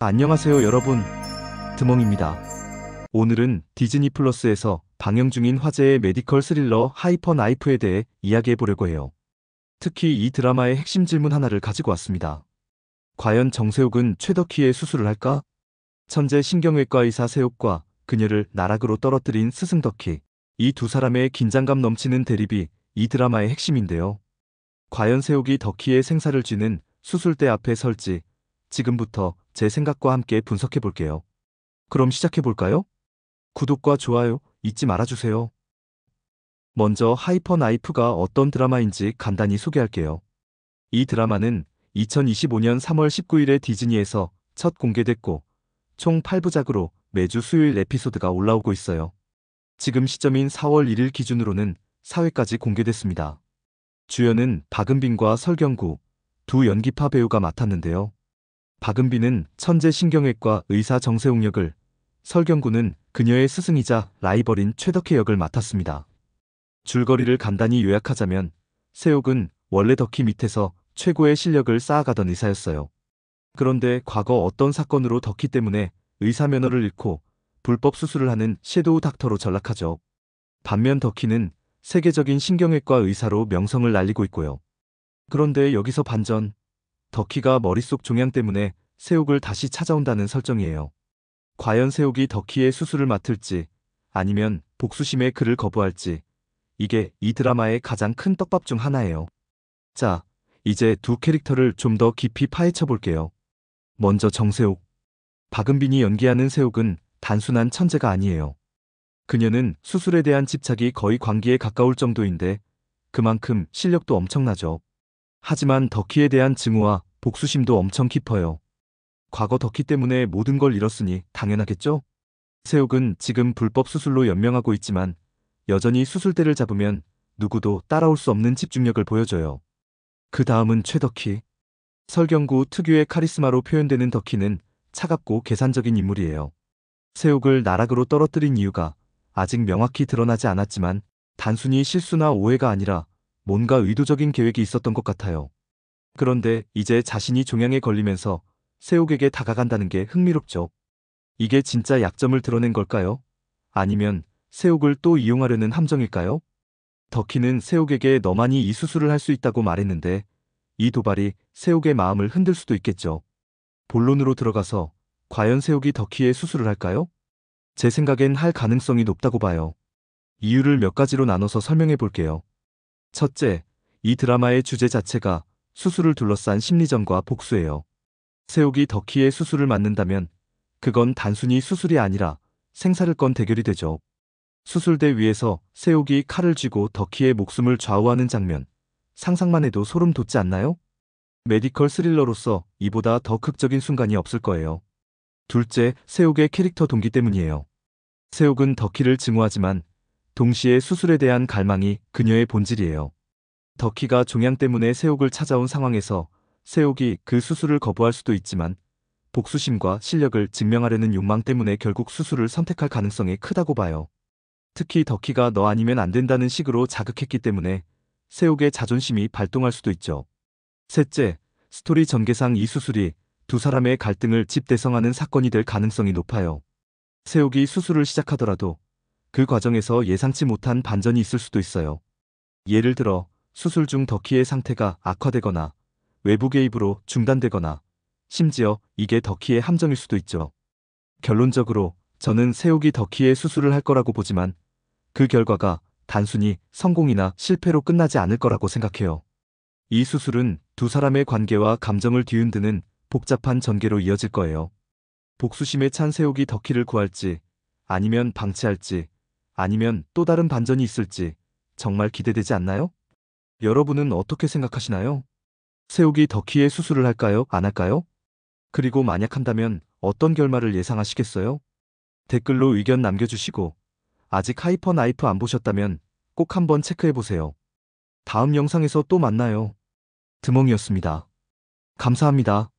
안녕하세요 여러분, 드멍입니다. 오늘은 디즈니 플러스에서 방영 중인 화제의 메디컬 스릴러 하이퍼 나이프에 대해 이야기해 보려고 해요. 특히 이 드라마의 핵심 질문 하나를 가지고 왔습니다. 과연 정세욱은 최덕희의 수술을 할까? 천재 신경외과 의사 세욱과 그녀를 나락으로 떨어뜨린 스승 덕희. 이 두 사람의 긴장감 넘치는 대립이 이 드라마의 핵심인데요. 과연 세욱이 덕희의 생사를 쥐는 수술대 앞에 설지, 지금부터 제 생각과 함께 분석해 볼게요. 그럼 시작해 볼까요? 구독과 좋아요 잊지 말아주세요. 먼저 하이퍼 나이프가 어떤 드라마인지 간단히 소개할게요. 이 드라마는 2025년 3월 19일에 디즈니에서 첫 공개됐고 총 8부작으로 매주 수요일 에피소드가 올라오고 있어요. 지금 시점인 4월 1일 기준으로는 4회까지 공개됐습니다. 주연은 박은빈과 설경구, 두 연기파 배우가 맡았는데요. 박은빈은 천재 신경외과 의사 정세욱 역을, 설경구는 그녀의 스승이자 라이벌인 최덕희 역을 맡았습니다. 줄거리를 간단히 요약하자면 세욱은 원래 덕희 밑에서 최고의 실력을 쌓아가던 의사였어요. 그런데 과거 어떤 사건으로 덕희 때문에 의사 면허를 잃고 불법 수술을 하는 섀도우 닥터로 전락하죠. 반면 덕희는 세계적인 신경외과 의사로 명성을 날리고 있고요. 그런데 여기서 반전. 덕희가 머릿속 종양 때문에 세욱을 다시 찾아온다는 설정이에요. 과연 세욱이 덕희의 수술을 맡을지 아니면 복수심에 그를 거부할지, 이게 이 드라마의 가장 큰 떡밥 중 하나예요. 자, 이제 두 캐릭터를 좀 더 깊이 파헤쳐 볼게요. 먼저 정세욱. 박은빈이 연기하는 세욱은 단순한 천재가 아니에요. 그녀는 수술에 대한 집착이 거의 광기에 가까울 정도인데 그만큼 실력도 엄청나죠. 하지만 덕희에 대한 증오와 복수심도 엄청 깊어요. 과거 덕희 때문에 모든 걸 잃었으니 당연하겠죠? 세욱은 지금 불법 수술로 연명하고 있지만 여전히 수술대를 잡으면 누구도 따라올 수 없는 집중력을 보여줘요. 그 다음은 최덕희. 설경구 특유의 카리스마로 표현되는 덕희는 차갑고 계산적인 인물이에요. 세욱을 나락으로 떨어뜨린 이유가 아직 명확히 드러나지 않았지만 단순히 실수나 오해가 아니라 뭔가 의도적인 계획이 있었던 것 같아요. 그런데 이제 자신이 종양에 걸리면서 세욱에게 다가간다는 게 흥미롭죠. 이게 진짜 약점을 드러낸 걸까요? 아니면 세욱을 또 이용하려는 함정일까요? 덕희는 세욱에게 너만이 이 수술을 할 수 있다고 말했는데 이 도발이 세욱의 마음을 흔들 수도 있겠죠. 본론으로 들어가서 과연 세욱이 덕희의 수술을 할까요? 제 생각엔 할 가능성이 높다고 봐요. 이유를 몇 가지로 나눠서 설명해 볼게요. 첫째, 이 드라마의 주제 자체가 수술을 둘러싼 심리전과 복수예요. 세욱이 덕희의 수술을 맡는다면 그건 단순히 수술이 아니라 생사를 건 대결이 되죠. 수술대 위에서 세욱이 칼을 쥐고 덕희의 목숨을 좌우하는 장면, 상상만 해도 소름 돋지 않나요? 메디컬 스릴러로서 이보다 더 극적인 순간이 없을 거예요. 둘째, 세욱의 캐릭터 동기 때문이에요. 세욱은 덕희를 증오하지만 동시에 수술에 대한 갈망이 그녀의 본질이에요. 덕희가 종양 때문에 세욱을 찾아온 상황에서 세욱이 그 수술을 거부할 수도 있지만 복수심과 실력을 증명하려는 욕망 때문에 결국 수술을 선택할 가능성이 크다고 봐요. 특히 덕희가 너 아니면 안 된다는 식으로 자극했기 때문에 세욱의 자존심이 발동할 수도 있죠. 셋째, 스토리 전개상 이 수술이 두 사람의 갈등을 집대성하는 사건이 될 가능성이 높아요. 세욱이 수술을 시작하더라도 그 과정에서 예상치 못한 반전이 있을 수도 있어요. 예를 들어 수술 중 덕희의 상태가 악화되거나 외부 개입으로 중단되거나 심지어 이게 덕희의 함정일 수도 있죠. 결론적으로 저는 세욱이 덕희의 수술을 할 거라고 보지만 그 결과가 단순히 성공이나 실패로 끝나지 않을 거라고 생각해요. 이 수술은 두 사람의 관계와 감정을 뒤흔드는 복잡한 전개로 이어질 거예요. 복수심에 찬 세욱이 덕희를 구할지 아니면 방치할지 아니면 또 다른 반전이 있을지 정말 기대되지 않나요? 여러분은 어떻게 생각하시나요? 세욱이 덕희의 수술을 할까요? 안 할까요? 그리고 만약 한다면 어떤 결말을 예상하시겠어요? 댓글로 의견 남겨주시고 아직 하이퍼 나이프 안 보셨다면 꼭 한번 체크해보세요. 다음 영상에서 또 만나요. 드멍이었습니다. 감사합니다.